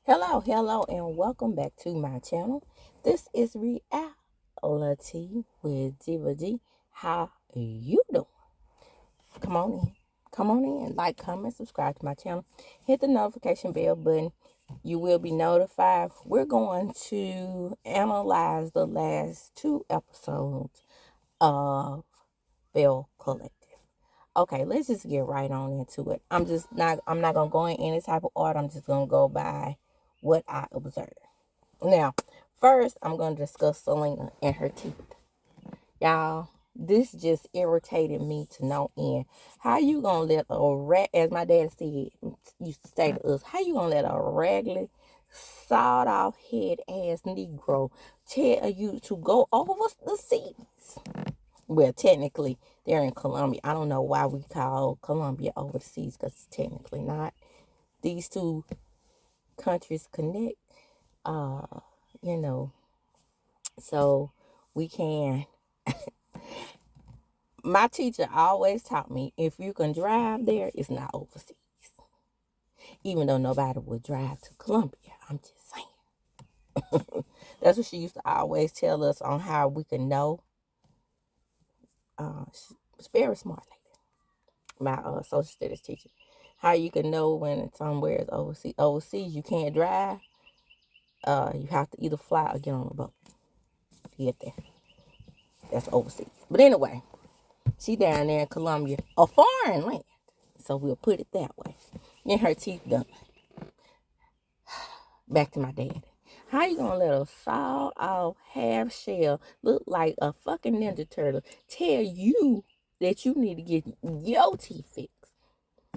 Hello, and welcome back to my channel. This is Reality with Diva D. How you doing? Come on in. Come on in. Like, comment, subscribe to my channel. Hit the notification bell button. You will be notified. We're going to analyze the last two episodes of Belle Collective. Okay, let's just get right on into it. I'm not gonna go in any type of order. I'm just gonna go by what I observed. Now, first, I'm going to discuss Selena and her teeth. Y'all, this just irritated me to no end. How you going to let a rat, as my dad said, used to say to us, how you going to let a raggedy, sawed-off head ass Negro tell you to go over the seas? Well, technically, they're in Colombia. I don't know why we call Colombia over the seas, because it's technically not. These two countries connect. Uh, you know, so we can. My teacher always taught me, if you can drive there, it's not overseas. Even though nobody would drive to Colombia, I'm just saying. That's what she used to always tell us on how we can know. She's very smart lady, my social studies teacher. How you can know when somewhere is overseas. Overseas, you can't drive. You have to either fly or get on a boat to get there. That's overseas. But anyway, she down there in Colombia, a foreign land. So we'll put it that way. And her teeth done. Back to my dad. How you gonna let a sawed off half shell look like a fucking Ninja Turtle tell you that you need to get your teeth fixed?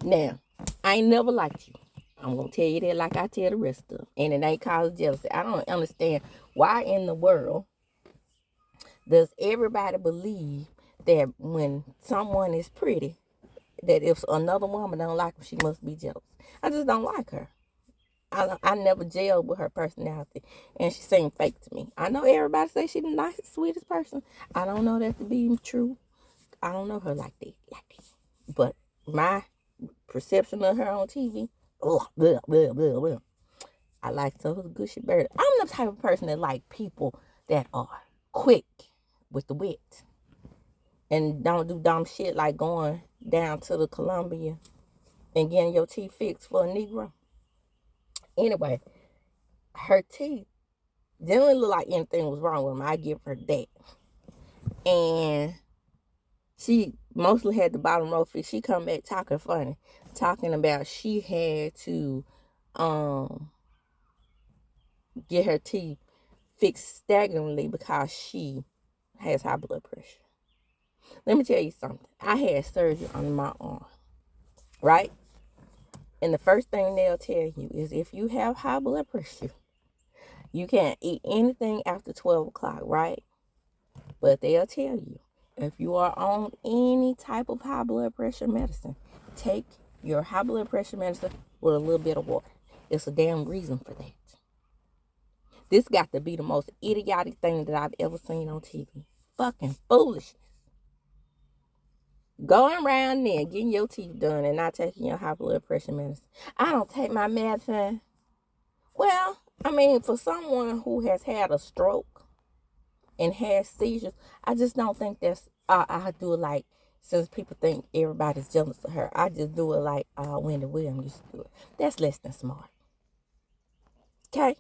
Now, I ain't never liked you. I'm gonna tell you that like I tell the rest of them. And it ain't cause jealousy. I don't understand why in the world does everybody believe that when someone is pretty, that if another woman don't like her, she must be jealous. I just don't like her. I never jailed with her personality, and she seemed fake to me. I know everybody say she's the nicest, sweetest person. I don't know that to be true. I don't know her like that. But my perception of her on TV, blah, blah, blah, blah. I like so good shit better. I'm the type of person that like people that are quick with the wit and don't do dumb shit like going down to the Columbia and getting your teeth fixed for a Negro. Anyway, her teeth didn't look like anything was wrong with them. I give her that. And she mostly had the bottom row fixed. She come back talking funny, talking about she had to get her teeth fixed staggeringly because she has high blood pressure. Let me tell you something. I had surgery on my arm, right? And the first thing they'll tell you is if you have high blood pressure, you can't eat anything after 12 o'clock, right? But they'll tell you, if you are on any type of high blood pressure medicine, take your high blood pressure medicine with a little bit of water. There's a damn reason for that. This got to be the most idiotic thing that I've ever seen on TV. Fucking foolishness. Going around there, getting your teeth done and not taking your high blood pressure medicine. I don't take my medicine. Well, I mean, for someone who has had a stroke and has seizures, I just don't think that's, I do it like, since people think everybody's jealous of her, I just do it like Wendy Williams used to do it. That's less than smart. Okay?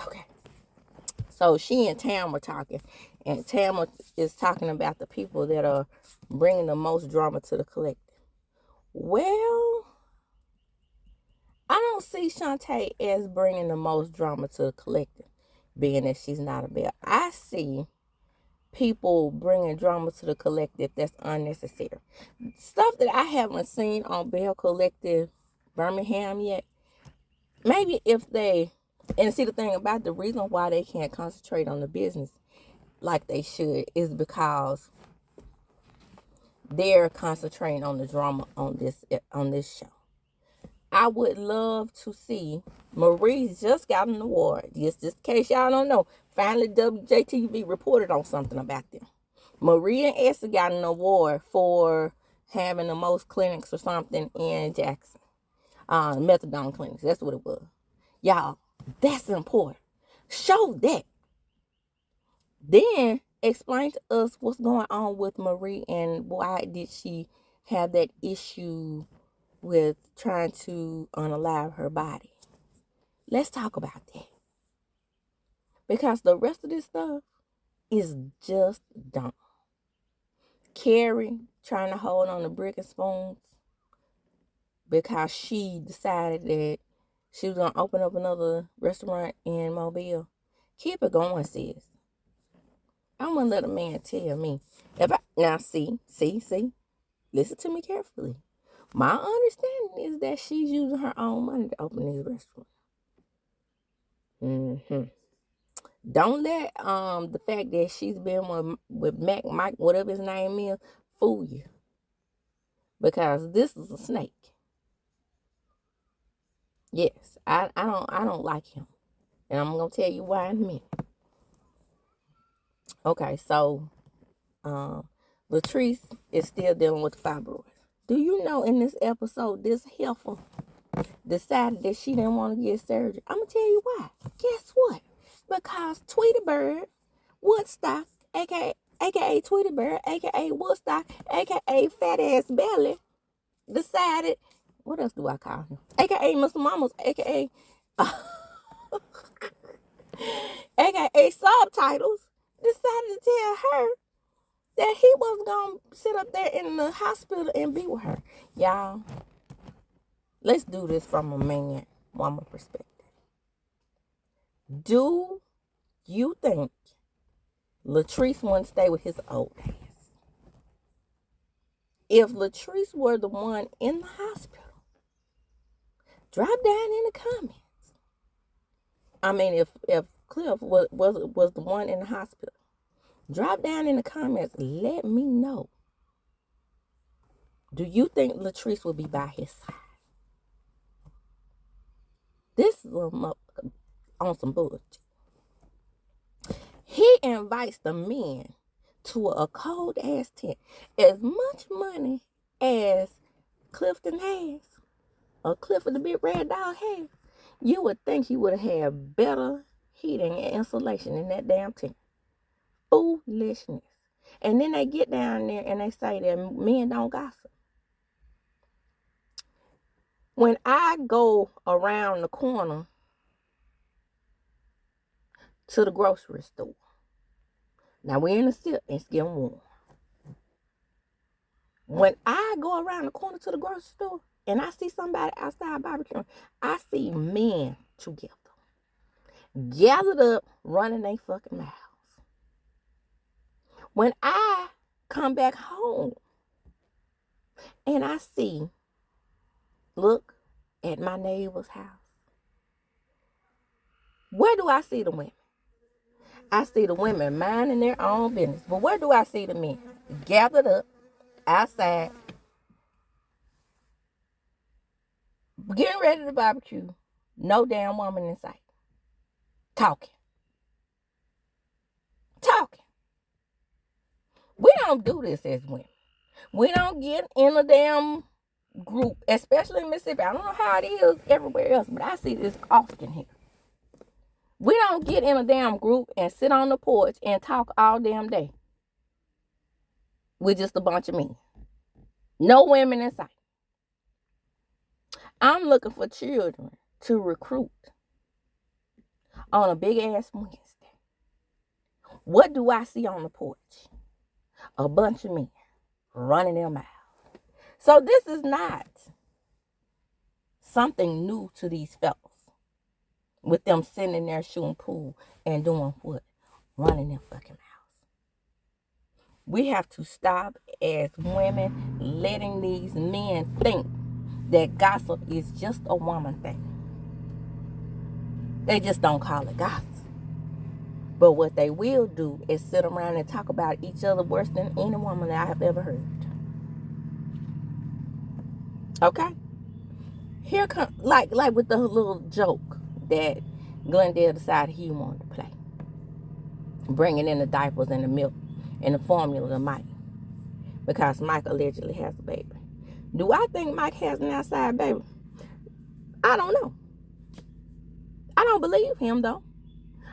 Okay. So she and Tam were talking, and Tam is talking about the people that are bringing the most drama to the collective. Well, I don't see SHANTAE as bringing the most drama to the collective, being that she's not a Belle. I see people bringing drama to the collective that's unnecessary. Stuff that I haven't seen on Belle Collective Birmingham yet. Maybe if they, and see the thing about the reason why they can't concentrate on the business like they should is because they're concentrating on the drama on this show. I would love to see Marie just got an award. Just in case y'all don't know, finally WJTV reported on something about them. Marie and Esther got an award for having the most clinics or something in Jackson. Methadone clinics. That's what it was. Y'all, that's important. Show that. Then explain to us what's going on with Marie and why did she have that issue with trying to unalive her body. Let's talk about that. Because the rest of this stuff is just dumb. Carrie trying to hold on to brick and spoons because she decided that she was going to open up another restaurant in Mobile. Keep it going, sis. I'm going to let a man tell me. Now, see, listen to me carefully. My understanding is that she's using her own money to open this restaurant. Don't let the fact that she's been with Mike, whatever his name is, fool you. Because this is a snake. Yes, I don't like him. And I'm gonna tell you why in a minute. Okay, so Latrice is still dealing with fibroids. Do you know in this episode this heifer decided that she didn't want to get surgery? I'm gonna tell you why. Guess what? Because Tweety Bird, Woodstock, aka Tweety Bird, aka Woodstock, aka Fat Ass Belle, decided. What else do I call him? AKA Mr. Mamas, AKA AKA Subtitles, decided to tell her that he was going to sit up there in the hospital and be with her. Y'all, let's do this from a man, woman perspective. Do you think Latrice wouldn't stay with his old ass? If Latrice were the one in the hospital, drop down in the comments. I mean, if Cliff was the one in the hospital, drop down in the comments. Let me know. Do you think Latrice will be by his side? This is on some bullshit. He invites the men to a cold ass tent. As much money as Clifton has, or Clifford the Big Red Dog has, you would think he would have had better heating and insulation in that damn tent. Foolishness. And then they get down there and they say that men don't gossip. When I go around the corner to the grocery store, now we're in the sip, it's getting warm. When I go around the corner to the grocery store and I see somebody outside barbecuing, I see men together, gathered up, running their fucking mouths. When I come back home and I look at my neighbor's house, where do I see the women? I see the women minding their own business. But where do I see the men? Gathered up outside, getting ready to barbecue. No damn woman in sight. Talking. We don't do this as women. We don't get in a damn group, especially in Mississippi. I don't know how it is everywhere else, but I see this often here. We don't get in a damn group and sit on the porch and talk all damn day. We're just a bunch of men. No women in sight. I'm looking for children to recruit on a big ass Wednesday. What do I see on the porch? A bunch of men running their mouths. So this is not something new to these fellas, with them sitting in their shooting pool and doing what? Running their fucking mouths. We have to stop as women letting these men think that gossip is just a woman thing. They just don't call it gossip. But what they will do is sit around and talk about each other worse than any woman that I have ever heard. Okay? Here comes, like with the little joke that Glendale decided he wanted to play. Bringing in the diapers and the milk and the formula to Mike. Because Mike allegedly has a baby. Do I think Mike has an outside baby? I don't know. I don't believe him, though.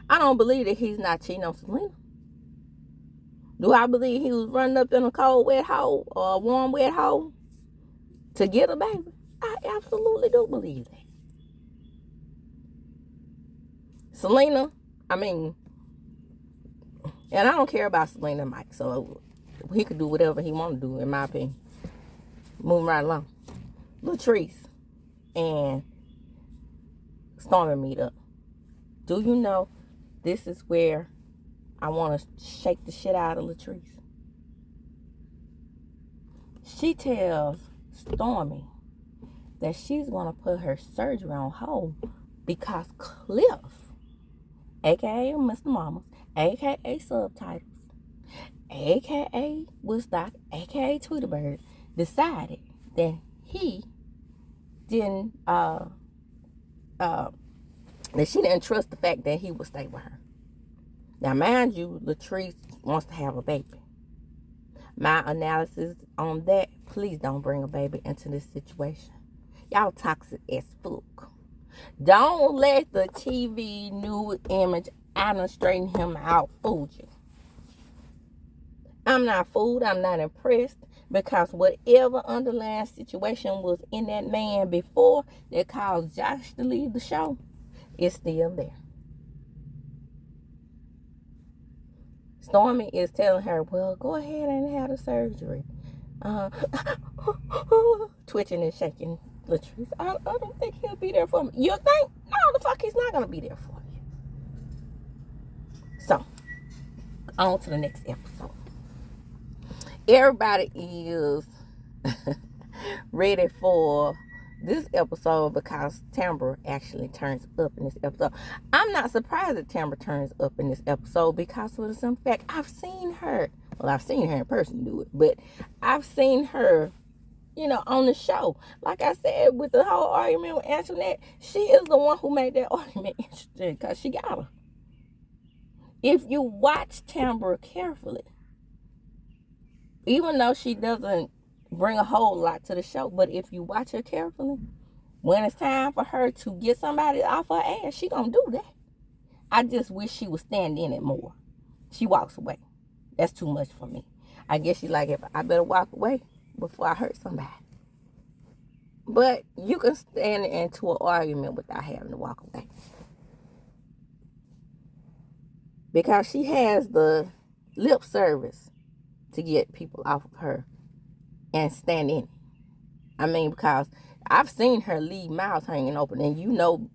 I don't believe that he's not cheating on Selena. Do I believe he was running up in a cold, wet hole or a warm, wet hole to get a baby? I absolutely do believe that. Selena, and I don't care about Selena and Mike, so he could do whatever he want to do, in my opinion. Moving right along. Latrice and Stormy meet up. Do you know this is where I want to shake the shit out of Latrice? She tells Stormy that she's going to put her surgery on hold because Cliff, a.k.a. Mr. Mamas, a.k.a. Subtitles, a.k.a. Woodstock, a.k.a. Tweeterbird, decided that he didn't, that she didn't trust the fact that he would stay with her. Now, mind you, Latrice wants to have a baby. My analysis on that, please don't bring a baby into this situation. Y'all toxic as fuck. Don't let the TV new image, I done straighten him out, fool you. I'm not fooled. I'm not impressed. Because whatever underlying situation was in that man before that caused Josh to leave the show, is still there. Stormy is telling her, well, go ahead and have the surgery. Twitching and shaking Latrice. I don't think he'll be there for me. You think? No, the fuck he's not going to be there for you. So, on to the next episode. Everybody is ready for this episode because TAMBRA actually turns up in this episode. I'm not surprised that TAMBRA turns up in this episode because of the simple fact I've seen her in person do it, but I've seen her, on the show. Like I said, with the whole argument with Antoinette, she is the one who made that argument interesting because she got her. If you watch TAMBRA carefully, even though she doesn't bring a whole lot to the show, but if you watch her carefully, when it's time for her to get somebody off her ass, she gonna do that. I just wish she would stand in it more. She walks away. That's too much for me. I guess she like, if I better walk away before I hurt somebody. But you can stand into an argument without having to walk away. Because she has the lip service to get people off of her and stand in it. Because I've seen her leave mouths hanging open. And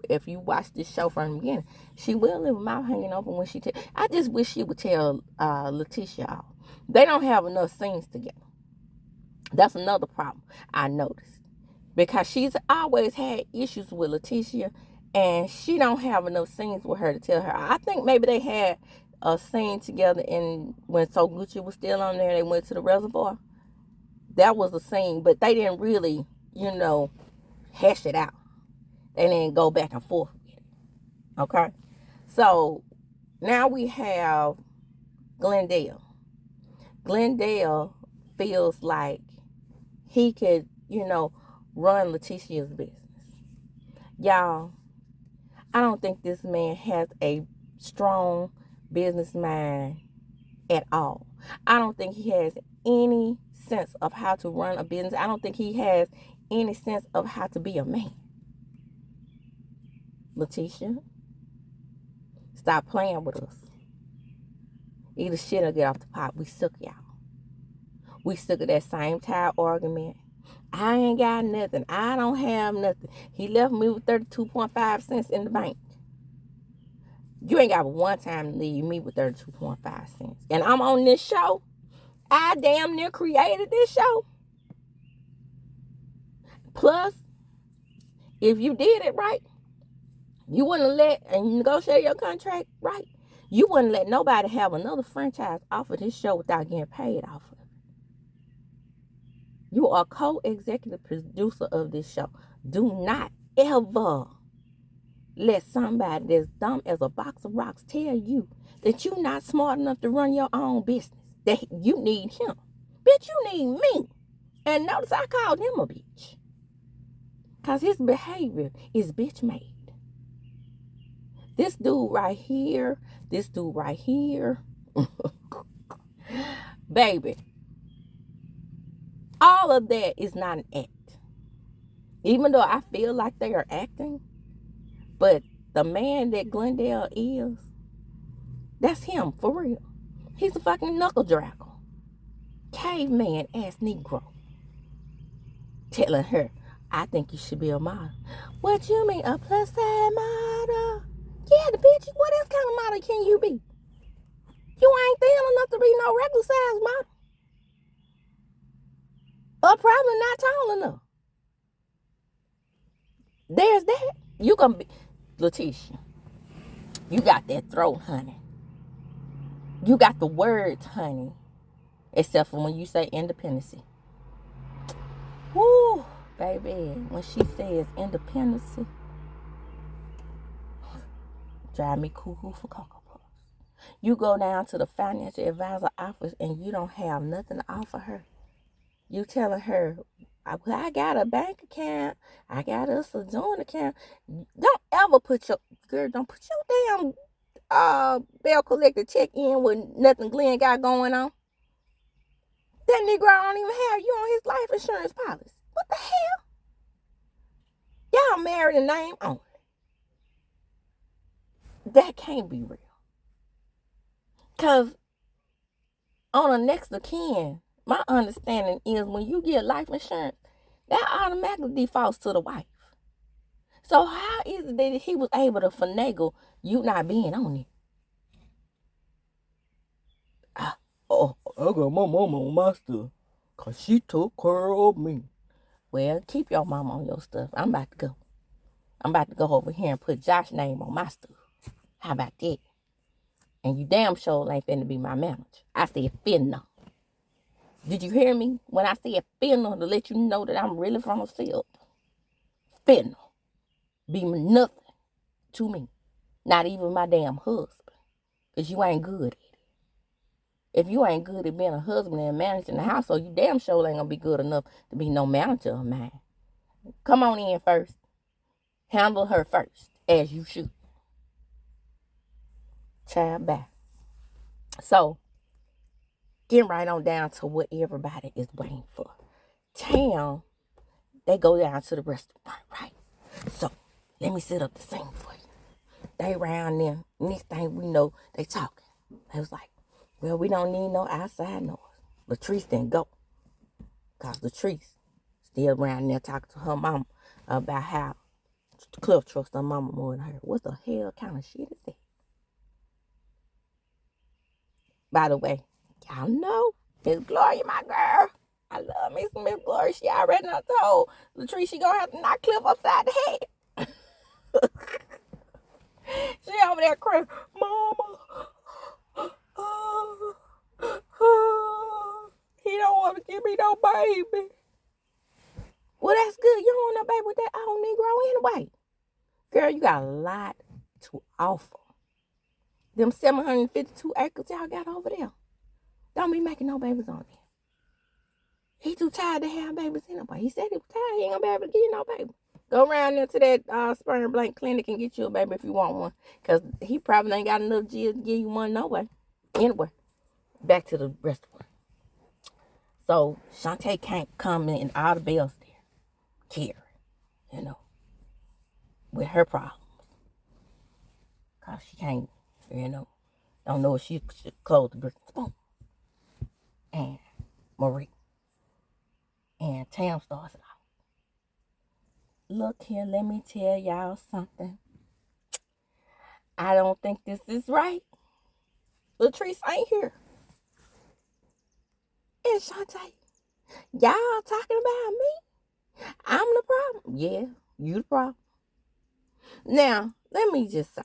if you watch this show from the beginning, she will leave a mouth hanging open when she I just wish she would tell Letitia off. They don't have enough scenes together. That's another problem I noticed. Because she's always had issues with Letitia, and she don't have enough scenes with her to tell her. I think maybe they had a scene together when So Gucci was still on there, they went to the reservoir. That was a scene, but they didn't really, hash it out. They didn't go back and forth with it. Okay? So, now we have Glendale. Glendale feels like he could, run Letitia's business. Y'all, I don't think this man has a strong business mind at all. I don't think he has any sense of how to run a business. I don't think he has any sense of how to be a man. Letitia, stop playing with us. Either shit or get off the pot. We sick, y'all. We sick of that same tire argument. I ain't got nothing. I don't have nothing. He left me with 32.5 cents in the bank. You ain't got one time to leave me with 32.5 cents. And I'm on this show. I damn near created this show. Plus, if you did it right, you wouldn't and you negotiate your contract right, you wouldn't let nobody have another franchise off of this show without getting paid off of it. You are co-executive producer of this show. Do not ever let somebody that's dumb as a box of rocks tell you that you're not smart enough to run your own business. That you need him. Bitch, you need me. And notice I called him a bitch. Because his behavior is bitch made. This dude right here, baby, all of that is not an act. Even though I feel like they are acting, but the man that Glendale is, that's him for real. He's a fucking knuckle dragger, caveman ass Negro, telling her, I think you should be a model. What you mean, a plus size model? Yeah, the bitch, what else kind of model can you be? You ain't thin enough to be no regular size model. Or probably not tall enough. There's that. You can be, Letitia, you got that throat, honey. You got the words, honey. Except for when you say independency. Woo, baby. When she says independency, drive me cuckoo for Cocoa Puffs. You go down to the financial advisor office and you don't have nothing to offer her. You telling her, I got a bank account. I got us a joint account. Don't ever put your, girl, don't put your damn Belle collector check in with nothing Glenn got going on. That Negro don't even have you on his life insurance policy. What the hell? Y'all married in name only. That can't be real. Because on a next of kin, my understanding is when you get life insurance, that automatically defaults to the wife. So how is it that he was able to finagle you not being on it? I got my mama on my stuff. Because she took care of me. Well, keep your mama on your stuff. I'm about to go. I'm about to go over here and put Josh's name on my stuff. How about that? And you damn sure ain't finna be my manager. I said finna. Did you hear me? When I said finna, to let you know that I'm really from the field. Finna. Be nothing to me. Not even my damn husband. Because you ain't good at it. If you ain't good at being a husband and managing the household, you damn sure ain't gonna be good enough to be no manager of mine. Come on in first. Handle her first, as you should. Child back. So, getting right on down to what everybody is waiting for. Tam, they go down to the restaurant, right? So, let me set up the scene for you. They around there. Next thing we know, they talking. They was like, well, we don't need no outside noise. Latrice didn't go. Because Latrice still around there talking to her mama about how Cliff trusts her mama more than her. What the hell kind of shit is that? By the way, y'all know Miss Gloria, my girl. I love me some Miss Gloria. She already done told Latrice she gonna have to knock Cliff upside the head. She over there crying, Mama. He don't want to give me no baby. Well, that's good. You don't want no baby with that old Negro anyway. Girl, you got a lot to offer. Them 752 acres y'all got over there. Don't be making no babies on there. He too tired to have babies anyway. He said he was tired. He ain't gonna be able to give you no baby. Go around there to that sperm blank clinic and get you a baby if you want one. Because he probably ain't got enough G's to give you one no way. Anyway, back to the restaurant. So, SHANTAE can't come in all the Belle's there. Carrie, with her problems. Because she can't, don't know if she should close the brick and spoon. And Marie. And Tam starts it off. Look here, let me tell y'all something. I don't think this is right. Latrice ain't here. And SHANTAE, y'all talking about me? I'm the problem. Yeah, you the problem. Now, let me just say,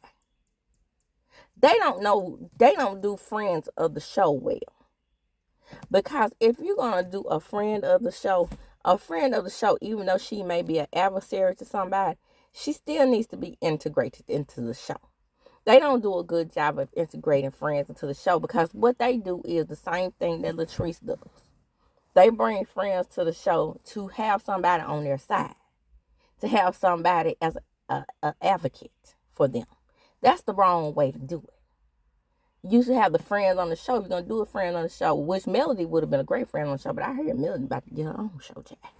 they don't do friends of the show well. Because if you're going to do a friend of the show, even though she may be an adversary to somebody, she still needs to be integrated into the show. They don't do a good job of integrating friends into the show because what they do is the same thing that Latrice does. They bring friends to the show to have somebody on their side, to have somebody as a advocate for them. That's the wrong way to do it. You should have the friends on the show. You're going to do a friend on the show, which Melody would have been a great friend on the show, but I heard Melody about to get her own show, Jack.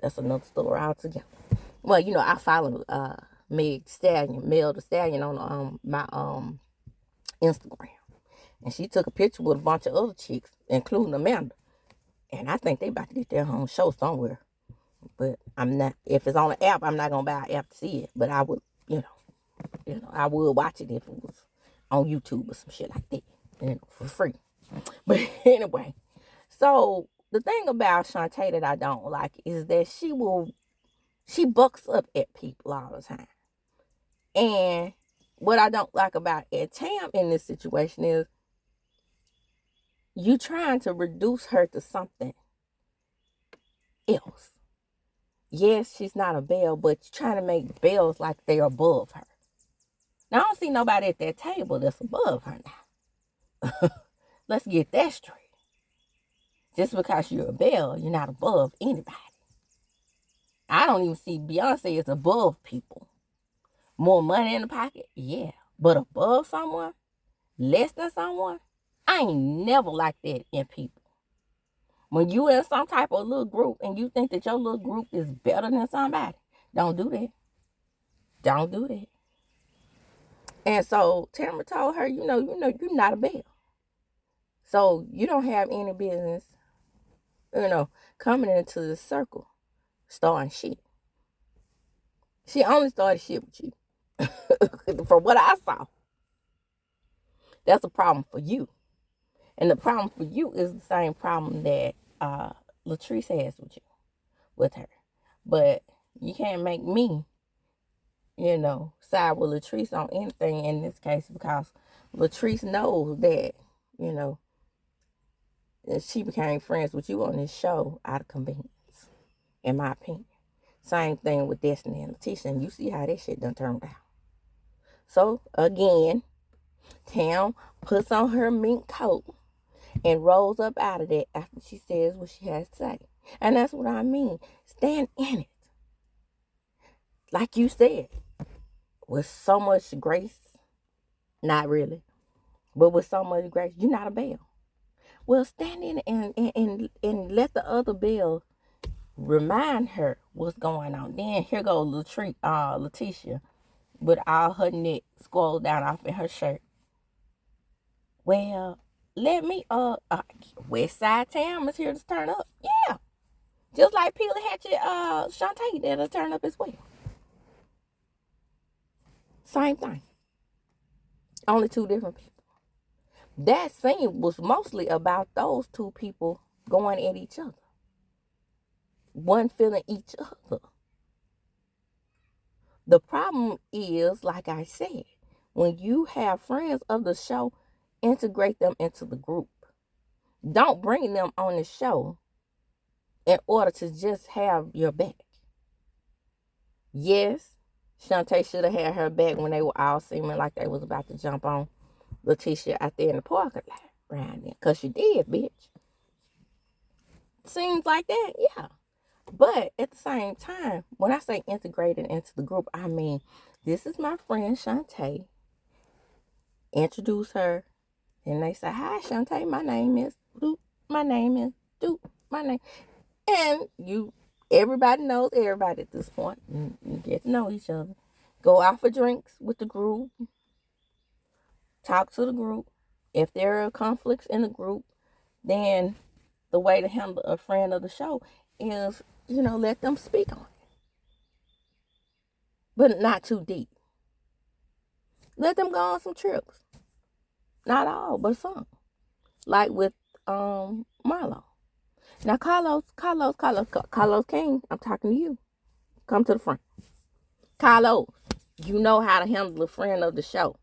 That's another story altogether. Well, you know, I follow Meg Stallion, Mel the Stallion on my Instagram. And she took a picture with a bunch of other chicks, including Amanda. And I think they about to get their own show somewhere. But I'm not, if it's on an app, I'm not going to buy an app to see it. But I would, I would watch it if it was on YouTube or some shit like that, for free. But anyway, so the thing about SHANTAE that I don't like is that she bucks up at people all the time. And what I don't like about Tam in this situation is you trying to reduce her to something else. Yes, she's not a Belle, but you're trying to make Belle's like they're above her. Now, I don't see nobody at that table that's above her now. Let's get that straight. Just because you're a Belle, you're not above anybody. I don't even see Beyonce as above people. More money in the pocket? Yeah. But above someone? Less than someone? I ain't never like that in people. When you in some type of little group and you think that your little group is better than somebody, don't do that. Don't do that. And so Tamara told her, you're not a Belle. So you don't have any business, coming into the circle, starting shit. She only started shit with you. From what I saw. That's a problem for you. And the problem for you is the same problem that Latrice has with her. But you can't make me, side with Latrice on anything in this case, because Latrice knows that, that she became friends with you on this show out of convenience, in my opinion. Same thing with Destiny and Letitia, and you see how that shit done turned out. So, again, Tam puts on her mink coat and rolls up out of that after she says what she has to say. And that's what I mean. Stand in it. Like you said, with so much grace. Not really. But with so much grace, you're not a Belle. Well, stand in it and let the other Belle remind her what's going on. Then here goes Letitia with all her neck scrolled down off in her shirt. Well, let me West Side Tam is here to turn up. Yeah. Just like Peely Hatchet SHANTAE that'll turn up as well. Same thing. Only two different people. That scene was mostly about those two people going at each other. One feeling each other. The problem is, like I said, when you have friends of the show, integrate them into the group. Don't bring them on the show in order to just have your back. Yes, SHANTAE should have had her back when they were all seeming like they was about to jump on Letitia out there in the parking lot around there. Because she did, bitch. Seems like that, yeah. But at the same time, when I say integrated into the group, I mean, this is my friend SHANTAE. Introduce her. And they say, hi, SHANTAE, my name is Doop. My name is Doop. My name. And everybody knows everybody at this point. You get to know each other. Go out for drinks with the group. Talk to the group. If there are conflicts in the group, then the way to handle a friend of the show is, let them speak on it. But not too deep. Let them go on some trips. Not all, but some. Like with Marlo. Now, Carlos King, I'm talking to you. Come to the front. Carlos, you know how to handle a friend of the show.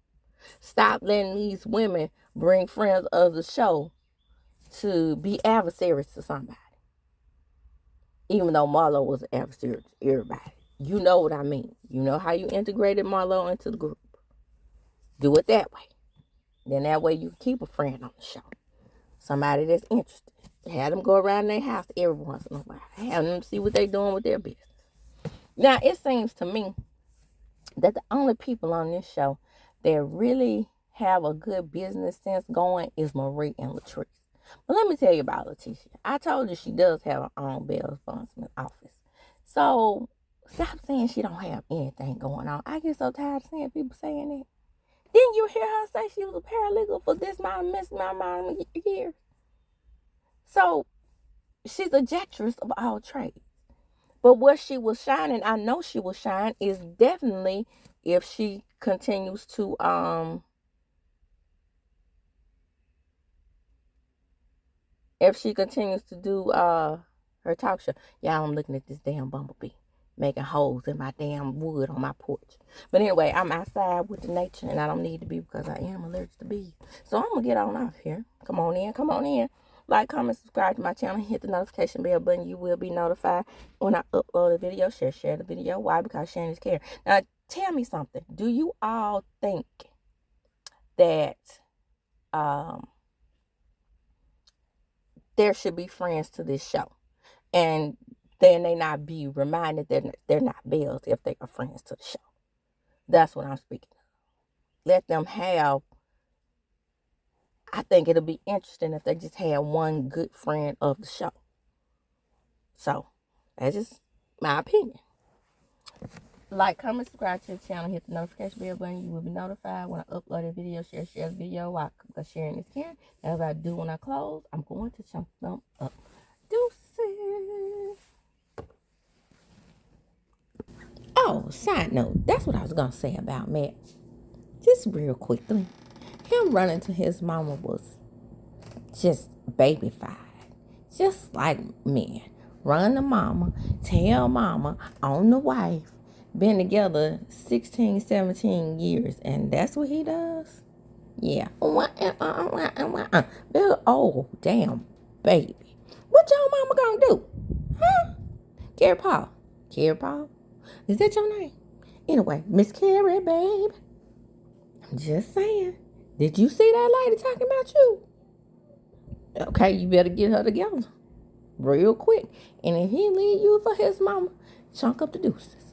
Stop letting these women bring friends of the show to be adversaries to somebody. Even though Marlo was an adversary to everybody. You know what I mean. You know how you integrated Marlo into the group. Do it that way. Then that way you keep a friend on the show. Somebody that's interested. Have them go around their house every once in a while. Have them see what they're doing with their business. Now, it seems to me that the only people on this show that really have a good business sense going is Marie and Latrice. But let me tell you about Letitia. I told you she does have her own Belle Bondsman office. So stop saying she don't have anything going on. I get so tired of seeing people saying that. Didn't you hear her say she was a paralegal for this amount of years? So she's a jactress of all trades. But where she will shine, and I know she will shine, is definitely if she continues to do her talk show. Yeah, I'm looking at this damn bumblebee making holes in my damn wood on my porch. But anyway, I'm outside with the nature, and I don't need to be because I am allergic to bees. So I'm gonna get on off here. Come on in. Like, comment, subscribe to my channel, hit the notification bell button. You will be notified when I upload a video. Share the video. Why? Because sharing is caring. Now, tell me something. Do you all think that there should be friends to this show? And then they not be reminded that they're not Bells if they are friends to the show. That's what I'm speaking of. Let them have, I think it'll be interesting if they just had one good friend of the show. So, that's just my opinion. Like, comment, subscribe to the channel, hit the notification bell button. You will be notified when I upload a video. Share the video. Why? Because sharing is caring. As I do when I close, I'm going to jump them up. Deuces. Oh, side note, that's what I was going to say about Matt. Just real quickly. Him running to his mama was just babyfied. Just like men. Run to mama, tell mama, on the wife. Been together 16, 17 years, and that's what he does? Yeah. Oh, damn, baby. What your mama gonna do? Huh? Carrie Paul. Carrie Paul? Is that your name? Anyway, Miss Carrie, babe. I'm just saying. Did you see that lady talking about you? Okay, you better get her together real quick. And if he leave you for his mama, chunk up the deuces.